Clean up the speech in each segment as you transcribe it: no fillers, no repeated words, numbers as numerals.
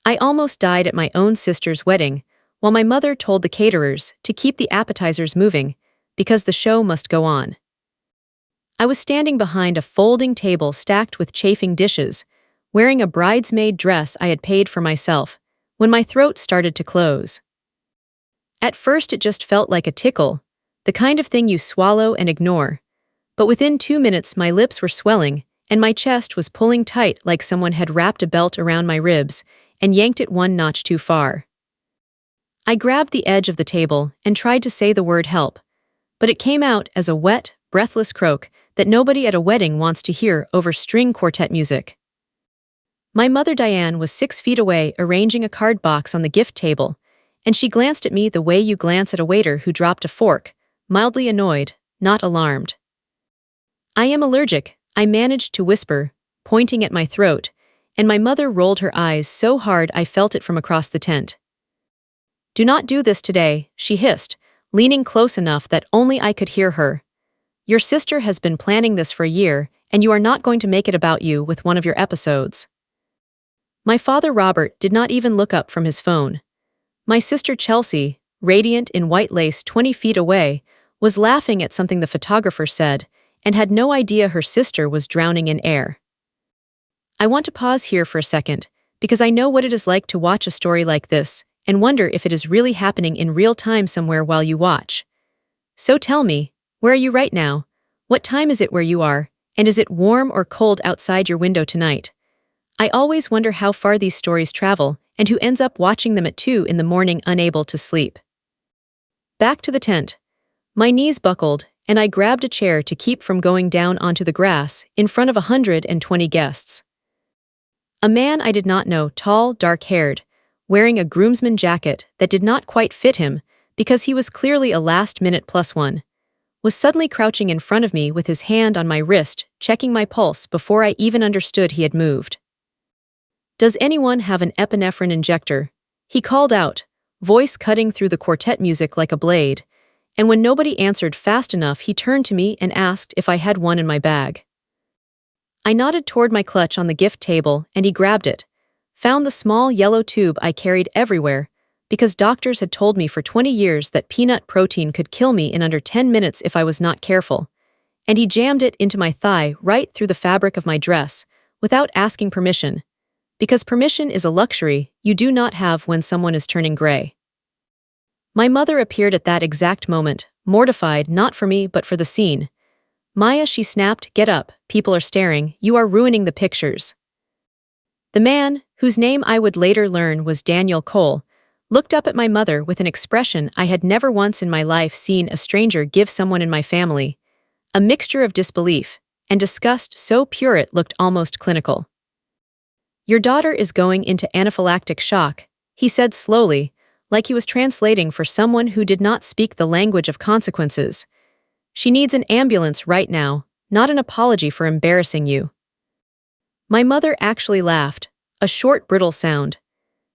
I almost died at my own sister's wedding, while my mother told the caterers to keep the appetizers moving, because the show must go on. I was standing behind a folding table stacked with chafing dishes, wearing a bridesmaid dress I had paid for myself, when my throat started to close. At first it just felt like a tickle, the kind of thing you swallow and ignore, but within 2 minutes my lips were swelling, and my chest was pulling tight like someone had wrapped a belt around my ribs and yanked it one notch too far. I grabbed the edge of the table and tried to say the word help, but it came out as a wet, breathless croak that nobody at a wedding wants to hear over string quartet music. My mother Diane was 6 feet away arranging a card box on the gift table, and she glanced at me the way you glance at a waiter who dropped a fork, mildly annoyed, not alarmed. "I am allergic," I managed to whisper, pointing at my throat, and my mother rolled her eyes so hard I felt it from across the tent. "Do not do this today," she hissed, leaning close enough that only I could hear her. "Your sister has been planning this for a year, and you are not going to make it about you with one of your episodes." My father Robert did not even look up from his phone. My sister Chelsea, radiant in white lace 20 feet away, was laughing at something the photographer said, and had no idea her sister was drowning in air. I want to pause here for a second, because I know what it is like to watch a story like this, and wonder if it is really happening in real time somewhere while you watch. So tell me, where are you right now? What time is it where you are, and is it warm or cold outside your window tonight? I always wonder how far these stories travel, and who ends up watching them at 2 in the morning unable to sleep. Back to the tent. My knees buckled, and I grabbed a chair to keep from going down onto the grass in front of 120 guests. A man I did not know, tall, dark-haired, wearing a groomsman jacket that did not quite fit him because he was clearly a last-minute +1, was suddenly crouching in front of me with his hand on my wrist, checking my pulse before I even understood he had moved. "Does anyone have an epinephrine injector?" he called out, voice cutting through the quartet music like a blade, and when nobody answered fast enough he turned to me and asked if I had one in my bag. I nodded toward my clutch on the gift table and he grabbed it, found the small yellow tube I carried everywhere, because doctors had told me for 20 years that peanut protein could kill me in under 10 minutes if I was not careful, and he jammed it into my thigh right through the fabric of my dress, without asking permission, because permission is a luxury you do not have when someone is turning gray. My mother appeared at that exact moment, mortified not for me but for the scene. "Maya," she snapped, "get up, people are staring, you are ruining the pictures." The man, whose name I would later learn was Daniel Cole, looked up at my mother with an expression I had never once in my life seen a stranger give someone in my family, a mixture of disbelief and disgust so pure it looked almost clinical. "Your daughter is going into anaphylactic shock," he said slowly, like he was translating for someone who did not speak the language of consequences. "She needs an ambulance right now, not an apology for embarrassing you." My mother actually laughed, a short, brittle sound.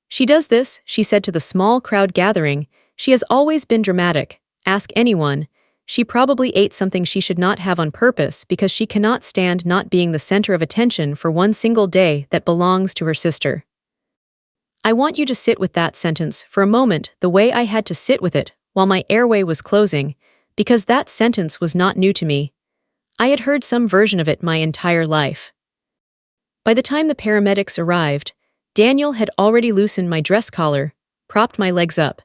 "She does this," she said to the small crowd gathering. "She has always been dramatic. Ask anyone. She probably ate something she should not have on purpose because she cannot stand not being the center of attention for one single day that belongs to her sister." I want you to sit with that sentence for a moment the way I had to sit with it while my airway was closing, because that sentence was not new to me. I had heard some version of it my entire life. By the time the paramedics arrived, Daniel had already loosened my dress collar, propped my legs up,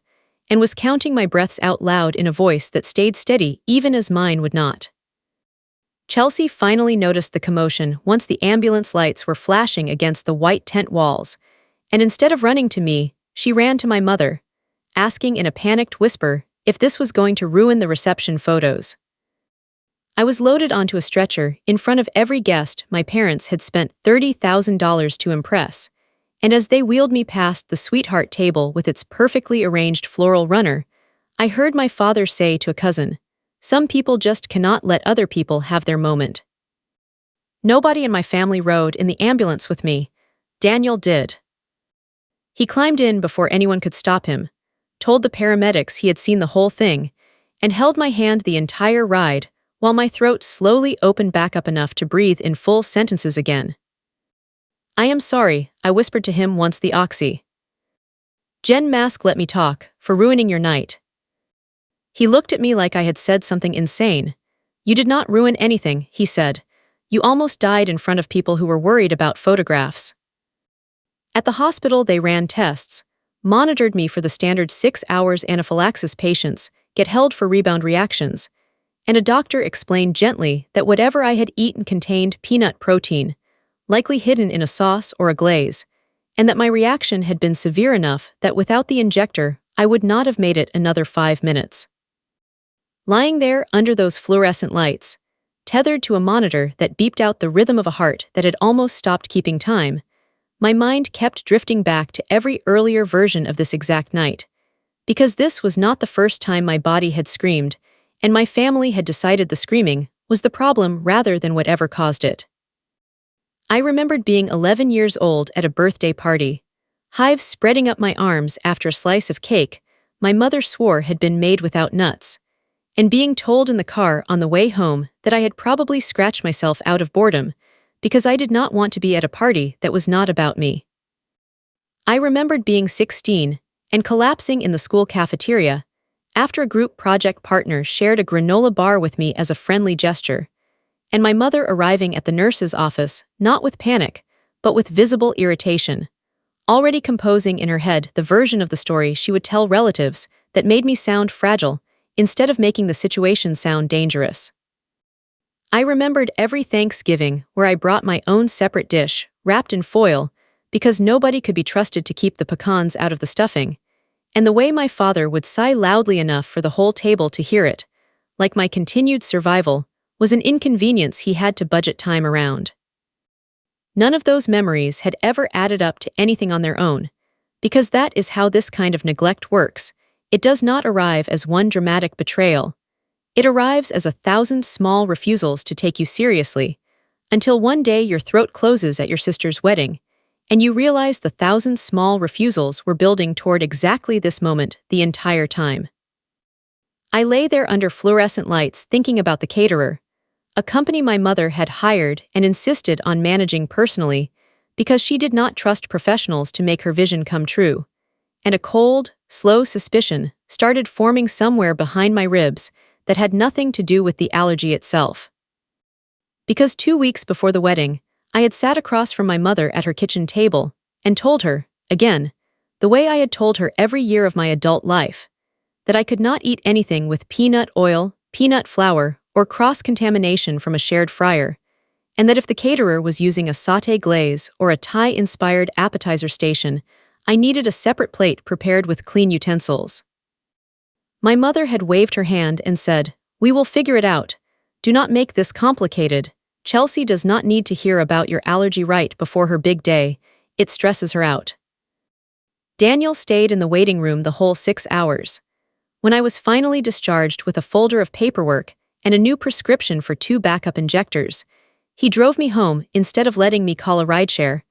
and was counting my breaths out loud in a voice that stayed steady even as mine would not. Chelsea finally noticed the commotion once the ambulance lights were flashing against the white tent walls, and instead of running to me, she ran to my mother, asking in a panicked whisper if this was going to ruin the reception photos. I was loaded onto a stretcher in front of every guest my parents had spent $30,000 to impress, and as they wheeled me past the sweetheart table with its perfectly arranged floral runner, I heard my father say to a cousin, "Some people just cannot let other people have their moment." Nobody in my family rode in the ambulance with me. Daniel did. He climbed in before anyone could stop him, told the paramedics he had seen the whole thing, and held my hand the entire ride while my throat slowly opened back up enough to breathe in full sentences again. "I am sorry," I whispered to him once the oxy Jen Mask let me talk, for ruining your night. He looked at me like I had said something insane. You did not ruin anything, he said. You almost died in front of people who were worried about photographs. At the hospital they ran tests, monitored me for the standard 6 hours anaphylaxis patients get held for rebound reactions, and a doctor explained gently that whatever I had eaten contained peanut protein, likely hidden in a sauce or a glaze, and that my reaction had been severe enough that without the injector, I would not have made it another 5 minutes. Lying there under those fluorescent lights, tethered to a monitor that beeped out the rhythm of a heart that had almost stopped keeping time, my mind kept drifting back to every earlier version of this exact night, because this was not the first time my body had screamed, and my family had decided the screaming was the problem rather than whatever caused it. I remembered being 11 years old at a birthday party, hives spreading up my arms after a slice of cake my mother swore had been made without nuts, and being told in the car on the way home that I had probably scratched myself out of boredom because I did not want to be at a party that was not about me. I remembered being 16 and collapsing in the school cafeteria after a group project partner shared a granola bar with me as a friendly gesture, and my mother arriving at the nurse's office not with panic, but with visible irritation, already composing in her head the version of the story she would tell relatives that made me sound fragile instead of making the situation sound dangerous. I remembered every Thanksgiving where I brought my own separate dish, wrapped in foil, because nobody could be trusted to keep the pecans out of the stuffing, and the way my father would sigh loudly enough for the whole table to hear it, like my continued survival, was an inconvenience he had to budget time around. None of those memories had ever added up to anything on their own, because that is how this kind of neglect works. It does not arrive as one dramatic betrayal. It arrives as 1,000 small refusals to take you seriously, until one day your throat closes at your sister's wedding, and you realize the 1,000 small refusals were building toward exactly this moment the entire time. I lay there under fluorescent lights thinking about the caterer, a company my mother had hired and insisted on managing personally because she did not trust professionals to make her vision come true, and a cold, slow suspicion started forming somewhere behind my ribs that had nothing to do with the allergy itself. Because 2 weeks before the wedding, I had sat across from my mother at her kitchen table and told her, again, the way I had told her every year of my adult life, that I could not eat anything with peanut oil, peanut flour, or cross-contamination from a shared fryer, and that if the caterer was using a sauté glaze or a Thai-inspired appetizer station, I needed a separate plate prepared with clean utensils. My mother had waved her hand and said, "We will figure it out. Do not make this complicated. Chelsea does not need to hear about your allergy right before her big day. It stresses her out." Daniel stayed in the waiting room the whole 6 hours. When I was finally discharged with a folder of paperwork and a new prescription for 2 backup injectors, he drove me home instead of letting me call a rideshare,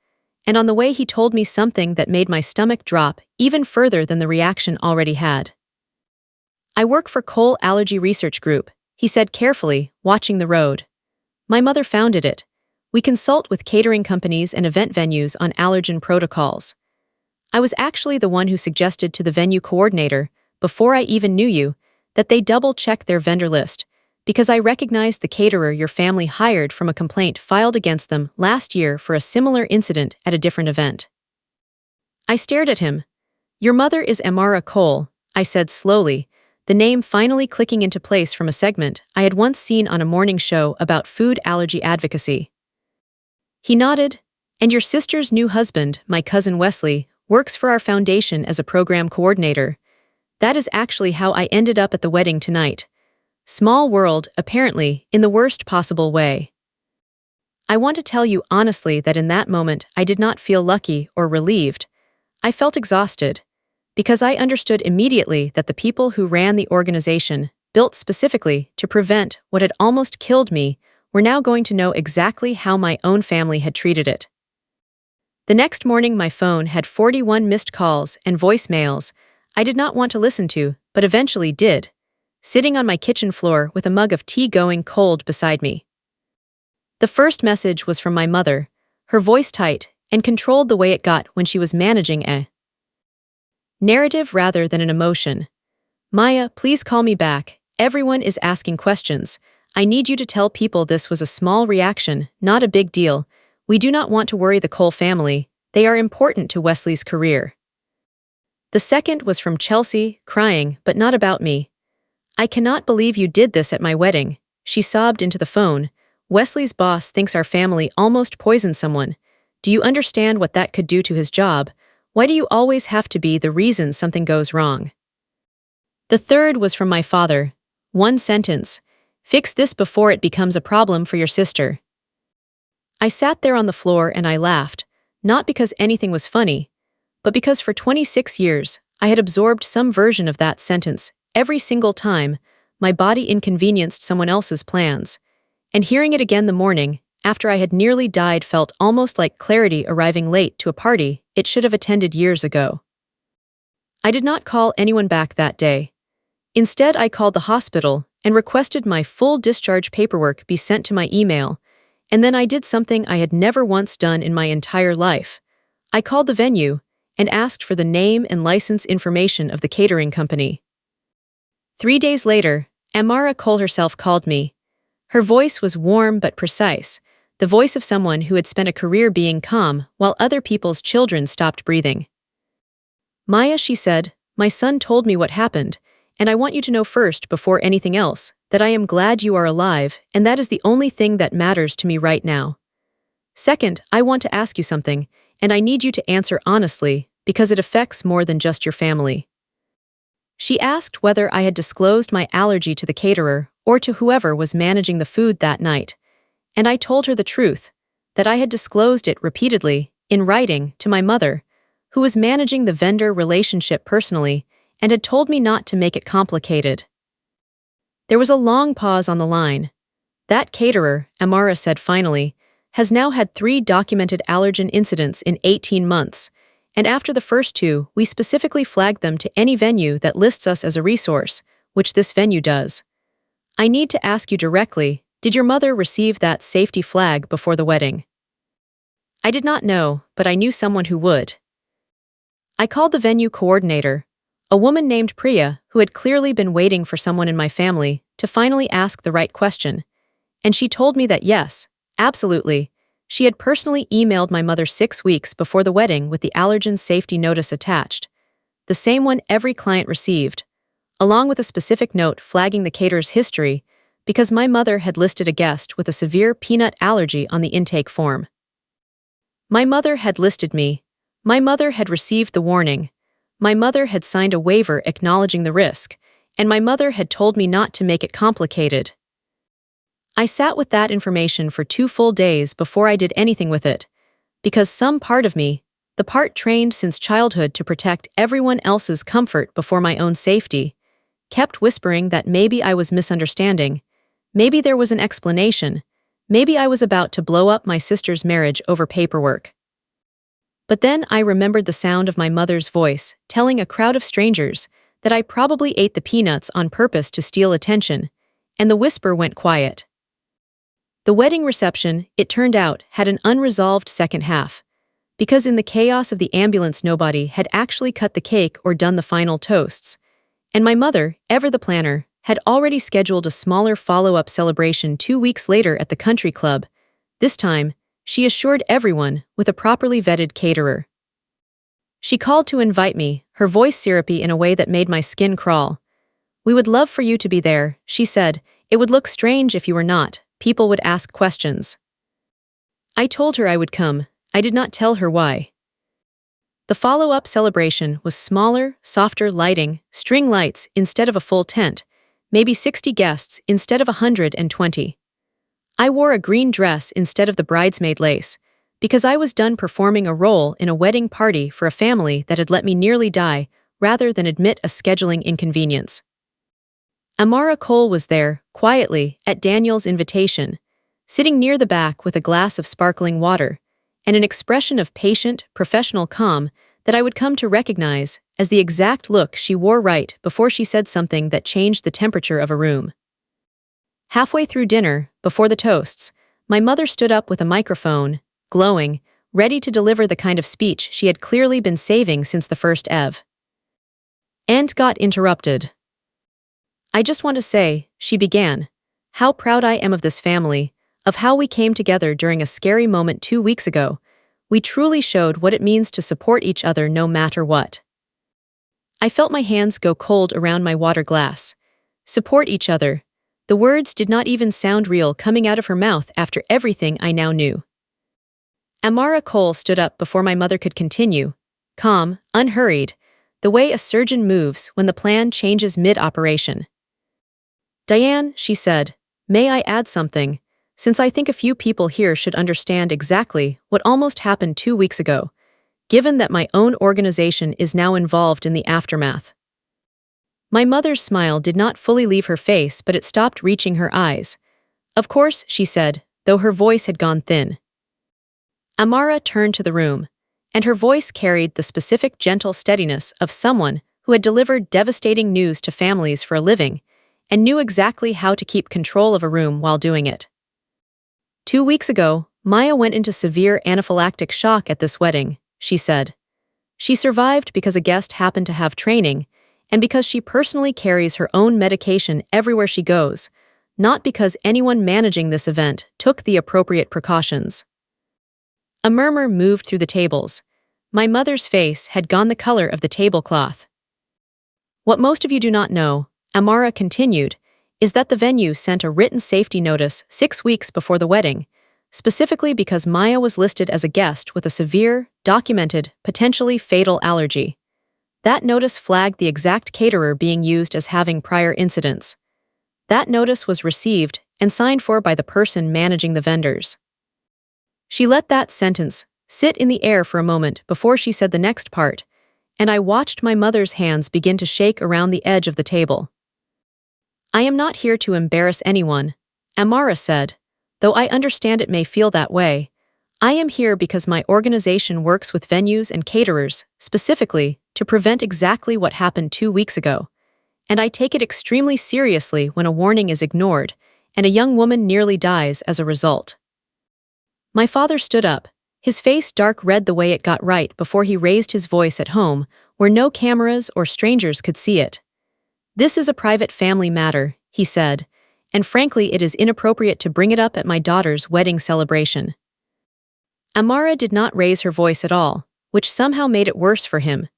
and on the way he told me something that made my stomach drop even further than the reaction already had. "I work for Cole Allergy Research Group," he said carefully, watching the road. "My mother founded it. We consult with catering companies and event venues on allergen protocols. I was actually the one who suggested to the venue coordinator, before I even knew you, that they double-check their vendor list, because I recognized the caterer your family hired from a complaint filed against them last year for a similar incident at a different event." I stared at him. "Your mother is Amara Cole," I said slowly, the name finally clicking into place from a segment I had once seen on a morning show about food allergy advocacy. He nodded. "And your sister's new husband, my cousin Wesley, works for our foundation as a program coordinator. That is actually how I ended up at the wedding tonight. Small world, apparently, in the worst possible way." I want to tell you honestly that in that moment I did not feel lucky or relieved. I felt exhausted, because I understood immediately that the people who ran the organization, built specifically to prevent what had almost killed me, were now going to know exactly how my own family had treated it. The next morning my phone had 41 missed calls and voicemails I did not want to listen to, but eventually did, sitting on my kitchen floor with a mug of tea going cold beside me. The first message was from my mother, her voice tight and controlled the way it got when she was managing a narrative rather than an emotion. Maya, please call me back. Everyone is asking questions. I need you to tell people this was a small reaction, not a big deal. We do not want to worry the Cole family. They are important to Wesley's career. The second was from Chelsea, crying, but not about me. I cannot believe you did this at my wedding. She sobbed into the phone. Wesley's boss thinks our family almost poisoned someone. Do you understand what that could do to his job? Why do you always have to be the reason something goes wrong? The third was from my father. One sentence. Fix this before it becomes a problem for your sister. I sat there on the floor and I laughed, not because anything was funny, but because for 26 years, I had absorbed some version of that sentence every single time my body inconvenienced someone else's plans. And hearing it again the morning, after I had nearly died, felt almost like clarity arriving late to a party it should have attended years ago. I did not call anyone back that day. Instead, I called the hospital and requested my full discharge paperwork be sent to my email, and then I did something I had never once done in my entire life. I called the venue and asked for the name and license information of the catering company. 3 days later, Amara Cole herself called me. Her voice was warm but precise, the voice of someone who had spent a career being calm while other people's children stopped breathing. Maya, she said, my son told me what happened, and I want you to know first, before anything else, that I am glad you are alive, and that is the only thing that matters to me right now. Second, I want to ask you something, and I need you to answer honestly, because it affects more than just your family. She asked whether I had disclosed my allergy to the caterer or to whoever was managing the food that night, and I told her the truth, that I had disclosed it repeatedly, in writing, to my mother, who was managing the vendor relationship personally, and had told me not to make it complicated. There was a long pause on the line. That caterer, Amara said finally, has now had 3 documented allergen incidents in 18 months, and after the first 2, we specifically flagged them to any venue that lists us as a resource, which this venue does. I need to ask you directly, did your mother receive that safety flag before the wedding? I did not know, but I knew someone who would. I called the venue coordinator, a woman named Priya who had clearly been waiting for someone in my family to finally ask the right question, and she told me that yes, absolutely, she had personally emailed my mother 6 weeks before the wedding with the allergen safety notice attached, the same one every client received, along with a specific note flagging the caterer's history because my mother had listed a guest with a severe peanut allergy on the intake form. My mother had listed me. My mother had received the warning. My mother had signed a waiver acknowledging the risk, and my mother had told me not to make it complicated. I sat with that information for 2 full days before I did anything with it, because some part of me, the part trained since childhood to protect everyone else's comfort before my own safety, kept whispering that maybe I was misunderstanding, maybe there was an explanation, maybe I was about to blow up my sister's marriage over paperwork. But then I remembered the sound of my mother's voice telling a crowd of strangers that I probably ate the peanuts on purpose to steal attention, and the whisper went quiet. The wedding reception, it turned out, had an unresolved second half, because in the chaos of the ambulance nobody had actually cut the cake or done the final toasts, and my mother, ever the planner, had already scheduled a smaller follow-up celebration 2 weeks later at the country club. This time, she assured everyone with a properly vetted caterer. She called to invite me, her voice syrupy in a way that made my skin crawl. We would love for you to be there, she said. It would look strange if you were not. People would ask questions. I told her I would come. I did not tell her why. The follow-up celebration was smaller, softer lighting, string lights instead of a full tent, maybe 60 guests instead of 120. I wore a green dress instead of the bridesmaid lace, because I was done performing a role in a wedding party for a family that had let me nearly die rather than admit a scheduling inconvenience. Amara Cole was there, quietly, at Daniel's invitation, sitting near the back with a glass of sparkling water, and an expression of patient, professional calm that I would come to recognize as the exact look she wore right before she said something that changed the temperature of a room. Halfway through dinner, before the toasts, my mother stood up with a microphone, glowing, ready to deliver the kind of speech she had clearly been saving since the first Ev. and got interrupted. "I just want to say," she began, "how proud I am of this family, of how we came together during a scary moment 2 weeks ago. We truly showed what it means to support each other no matter what." I felt my hands go cold around my water glass. Support each other. The words did not even sound real coming out of her mouth after everything I now knew. Amara Cole stood up before my mother could continue, calm, unhurried, the way a surgeon moves when the plan changes mid-operation. "Diane," she said, "may I add something, since I think a few people here should understand exactly what almost happened 2 weeks ago, given that my own organization is now involved in the aftermath." My mother's smile did not fully leave her face, but it stopped reaching her eyes. "Of course," she said, though her voice had gone thin. Amara turned to the room, and her voice carried the specific gentle steadiness of someone who had delivered devastating news to families for a living and knew exactly how to keep control of a room while doing it. 2 weeks ago, Maya went into severe anaphylactic shock at this wedding, she said. She survived because a guest happened to have training and because she personally carries her own medication everywhere she goes, not because anyone managing this event took the appropriate precautions. A murmur moved through the tables. My mother's face had gone the color of the tablecloth. "What most of you do not know," Amara continued, "is that the venue sent a written safety notice 6 weeks before the wedding, specifically because Maya was listed as a guest with a severe, documented, potentially fatal allergy. That notice flagged the exact caterer being used as having prior incidents. That notice was received and signed for by the person managing the vendors." She let that sentence sit in the air for a moment before she said the next part, and I watched my mother's hands begin to shake around the edge of the table. "I am not here to embarrass anyone," Amara said, "though I understand it may feel that way. I am here because my organization works with venues and caterers, specifically, to prevent exactly what happened 2 weeks ago. And I take it extremely seriously when a warning is ignored, and a young woman nearly dies as a result." My father stood up, his face dark red the way it got right before he raised his voice at home, where no cameras or strangers could see it. "This is a private family matter," he said, "and frankly it is inappropriate to bring it up at my daughter's wedding celebration." Amara did not raise her voice at all, which somehow made it worse for him.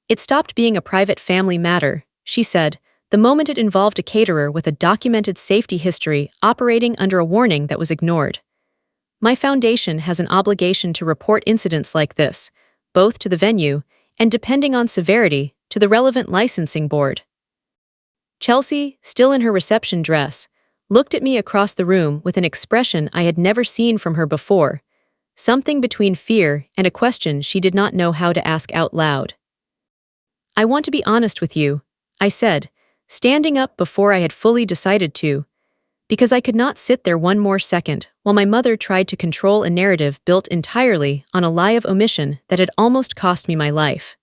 "It stopped being a private family matter," she said, "the moment it involved a caterer with a documented safety history operating under a warning that was ignored. My foundation has an obligation to report incidents like this, both to the venue and, depending on severity, to the relevant licensing board." Chelsea, still in her reception dress, looked at me across the room with an expression I had never seen from her before, something between fear and a question she did not know how to ask out loud. "I want to be honest with you," I said, standing up before I had fully decided to, because I could not sit there one more second while my mother tried to control a narrative built entirely on a lie of omission that had almost cost me my life.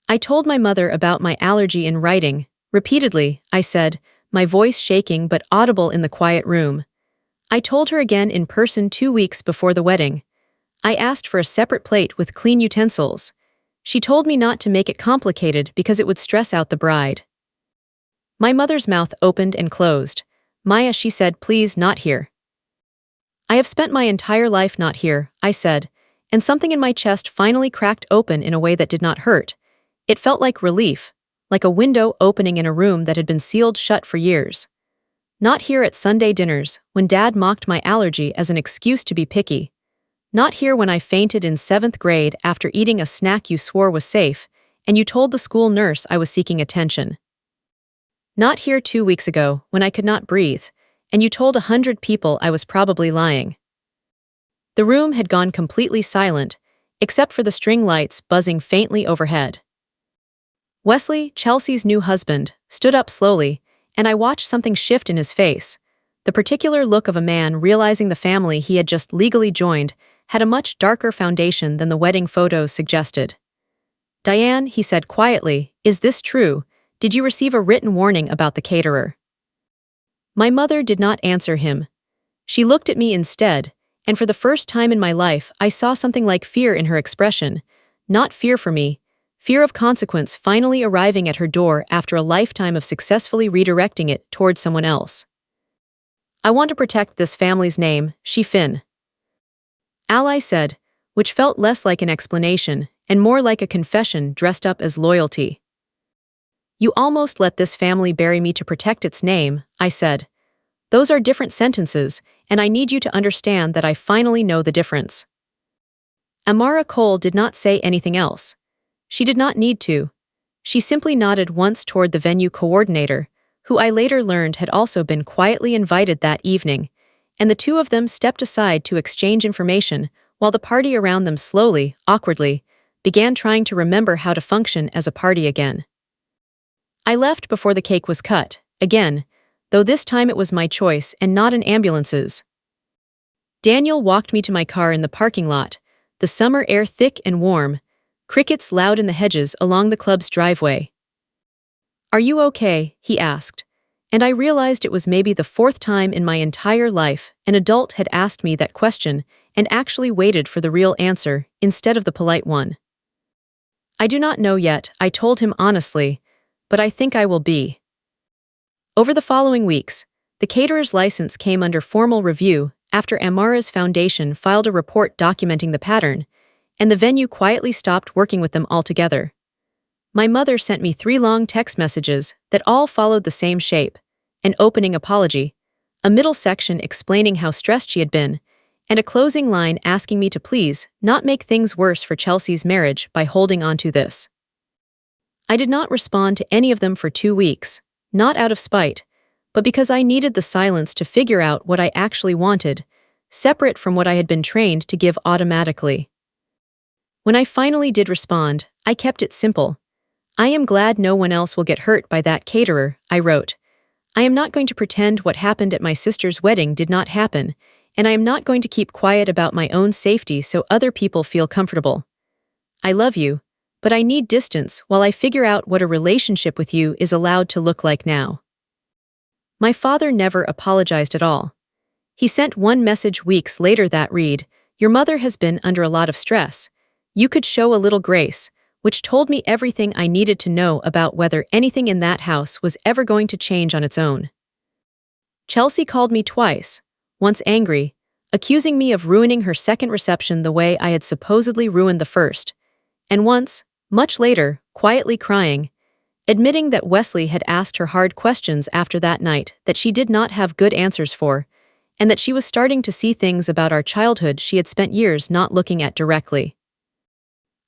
"I told my mother about my allergy in writing, repeatedly," I said, my voice shaking but audible in the quiet room. "I told her again in person 2 weeks before the wedding. I asked for a separate plate with clean utensils. She told me not to make it complicated because it would stress out the bride." My mother's mouth opened and closed. "Maya," she said, "please, not here." "I have spent my entire life not here," I said, and something in my chest finally cracked open in a way that did not hurt. It felt like relief, like a window opening in a room that had been sealed shut for years. "Not here at Sunday dinners, when Dad mocked my allergy as an excuse to be picky. Not here when I fainted in 7th grade after eating a snack you swore was safe, and you told the school nurse I was seeking attention. Not here 2 weeks ago, when I could not breathe, and you told 100 people I was probably lying." The room had gone completely silent, except for the string lights buzzing faintly overhead. Wesley, Chelsea's new husband, stood up slowly, and I watched something shift in his face. The particular look of a man realizing the family he had just legally joined had a much darker foundation than the wedding photos suggested. "Diane," he said quietly, "is this true? Did you receive a written warning about the caterer?" My mother did not answer him. She looked at me instead, and for the first time in my life I saw something like fear in her expression, not fear for me, fear of consequence finally arriving at her door after a lifetime of successfully redirecting it towards someone else. I want to protect this family's name, she fin. Ally said, which felt less like an explanation and more like a confession dressed up as loyalty. You almost let this family bury me to protect its name, I said. Those are different sentences, and I need you to understand that I finally know the difference. Amara Cole did not say anything else. She did not need to. She simply nodded once toward the venue coordinator, who I later learned had also been quietly invited that evening, and the two of them stepped aside to exchange information while the party around them slowly, awkwardly, began trying to remember how to function as a party again. I left before the cake was cut, again, though this time it was my choice and not an ambulance's. Daniel walked me to my car in the parking lot, the summer air thick and warm, crickets loud in the hedges along the club's driveway. Are you okay? He asked, and I realized it was maybe the fourth time in my entire life an adult had asked me that question and actually waited for the real answer instead of the polite one. I do not know yet, I told him honestly, but I think I will be. Over the following weeks, the caterer's license came under formal review after Amara's foundation filed a report documenting the pattern, and the venue quietly stopped working with them altogether. My mother sent me 3 long text messages that all followed the same shape: an opening apology, a middle section explaining how stressed she had been, and a closing line asking me to please not make things worse for Chelsea's marriage by holding on to this. I did not respond to any of them for 2 weeks, not out of spite, but because I needed the silence to figure out what I actually wanted, separate from what I had been trained to give automatically. When I finally did respond, I kept it simple. I am glad no one else will get hurt by that caterer, I wrote. I am not going to pretend what happened at my sister's wedding did not happen, and I am not going to keep quiet about my own safety so other people feel comfortable. I love you, but I need distance while I figure out what a relationship with you is allowed to look like now. My father never apologized at all. He sent one message weeks later that read, "Your mother has been under a lot of stress. You could show a little grace," which told me everything I needed to know about whether anything in that house was ever going to change on its own. Chelsea called me twice, once angry, accusing me of ruining her second reception the way I had supposedly ruined the first, and once, much later, quietly crying, admitting that Wesley had asked her hard questions after that night that she did not have good answers for, and that she was starting to see things about our childhood she had spent years not looking at directly.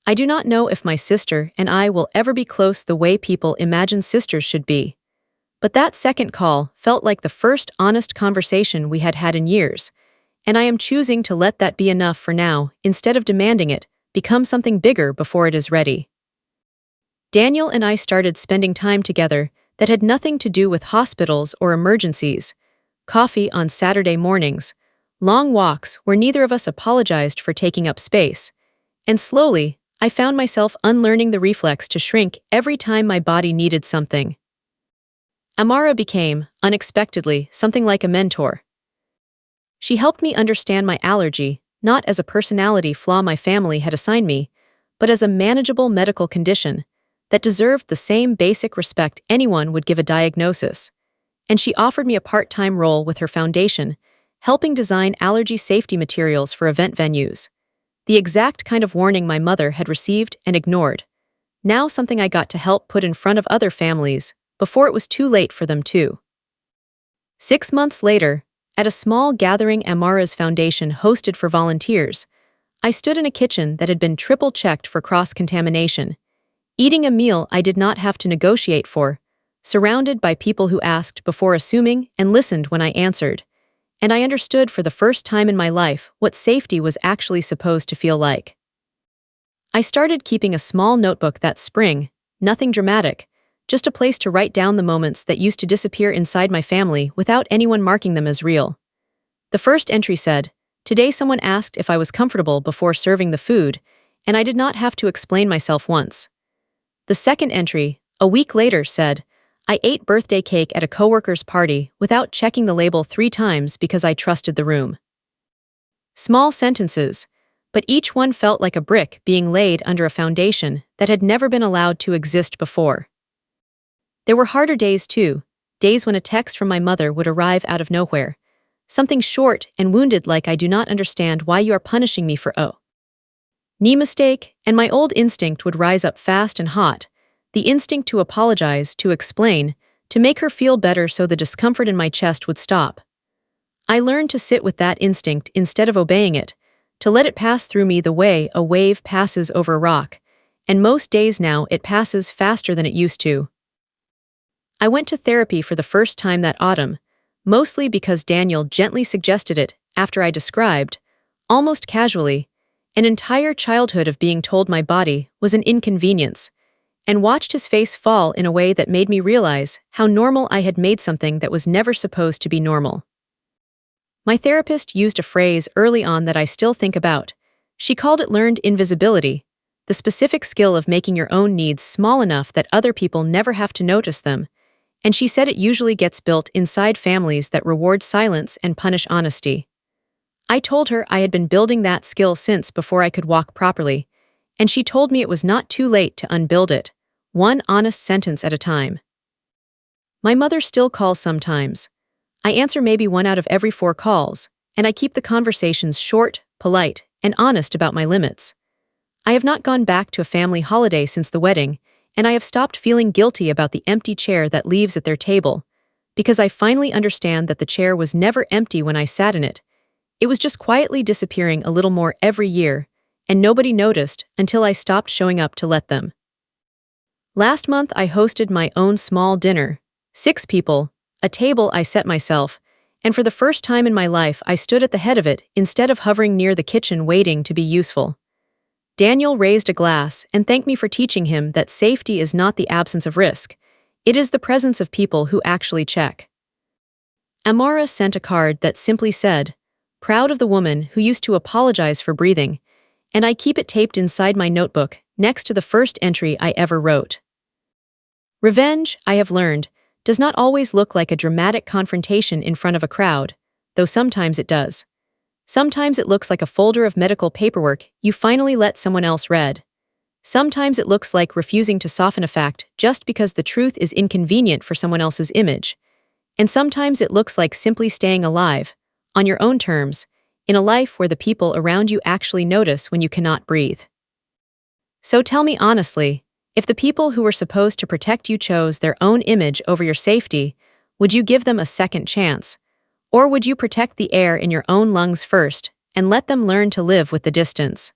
I do not know if my sister and I will ever be close the way people imagine sisters should be, but that second call felt like the first honest conversation we had had in years, and I am choosing to let that be enough for now instead of demanding it become something bigger before it is ready. Daniel and I started spending time together that had nothing to do with hospitals or emergencies, coffee on Saturday mornings, long walks where neither of us apologized for taking up space, and slowly, I found myself unlearning the reflex to shrink every time my body needed something. Amara became, unexpectedly, something like a mentor. She helped me understand my allergy, not as a personality flaw my family had assigned me, but as a manageable medical condition that deserved the same basic respect anyone would give a diagnosis. And she offered me a part-time role with her foundation, helping design allergy safety materials for event venues. The exact kind of warning my mother had received and ignored. Now something I got to help put in front of other families before it was too late for them too. 6 months later, at a small gathering Amara's foundation hosted for volunteers, I stood in a kitchen that had been triple-checked for cross-contamination, eating a meal I did not have to negotiate for, surrounded by people who asked before assuming and listened when I answered, and I understood for the first time in my life what safety was actually supposed to feel like. I started keeping a small notebook that spring, nothing dramatic, just a place to write down the moments that used to disappear inside my family without anyone marking them as real. The first entry said, "Today someone asked if I was comfortable before serving the food, and I did not have to explain myself once." The second entry, a week later, said, "I ate birthday cake at a coworker's party without checking the label 3 times because I trusted the room." Small sentences, but each one felt like a brick being laid under a foundation that had never been allowed to exist before. There were harder days too, days when a text from my mother would arrive out of nowhere. Something short and wounded like, "I do not understand why you are punishing me for knee mistake," and my old instinct would rise up fast and hot, the instinct to apologize, to explain, to make her feel better so the discomfort in my chest would stop. I learned to sit with that instinct instead of obeying it, to let it pass through me the way a wave passes over a rock, and most days now it passes faster than it used to. I went to therapy for the first time that autumn, mostly because Daniel gently suggested it after I described, almost casually, an entire childhood of being told my body was an inconvenience, and watched his face fall in a way that made me realize how normal I had made something that was never supposed to be normal. My therapist used a phrase early on that I still think about. She called it learned invisibility, the specific skill of making your own needs small enough that other people never have to notice them, and she said it usually gets built inside families that reward silence and punish honesty. I told her I had been building that skill since before I could walk properly, and she told me it was not too late to unbuild it, one honest sentence at a time. My mother still calls sometimes. I answer maybe 1 out of every 4 calls, and I keep the conversations short, polite, and honest about my limits. I have not gone back to a family holiday since the wedding, and I have stopped feeling guilty about the empty chair that leaves at their table, because I finally understand that the chair was never empty when I sat in it. It was just quietly disappearing a little more every year, and nobody noticed until I stopped showing up to let them. Last month I hosted my own small dinner, 6 people, a table I set myself, and for the first time in my life I stood at the head of it instead of hovering near the kitchen waiting to be useful. Daniel raised a glass and thanked me for teaching him that safety is not the absence of risk, it is the presence of people who actually check. Amara sent a card that simply said, "Proud of the woman who used to apologize for breathing," and I keep it taped inside my notebook next to the first entry I ever wrote. Revenge, I have learned, does not always look like a dramatic confrontation in front of a crowd, though sometimes it does. Sometimes it looks like a folder of medical paperwork you finally let someone else read. Sometimes it looks like refusing to soften a fact just because the truth is inconvenient for someone else's image. And sometimes it looks like simply staying alive, on your own terms, in a life where the people around you actually notice when you cannot breathe. So tell me honestly, if the people who were supposed to protect you chose their own image over your safety, would you give them a second chance? Or would you protect the air in your own lungs first and let them learn to live with the distance?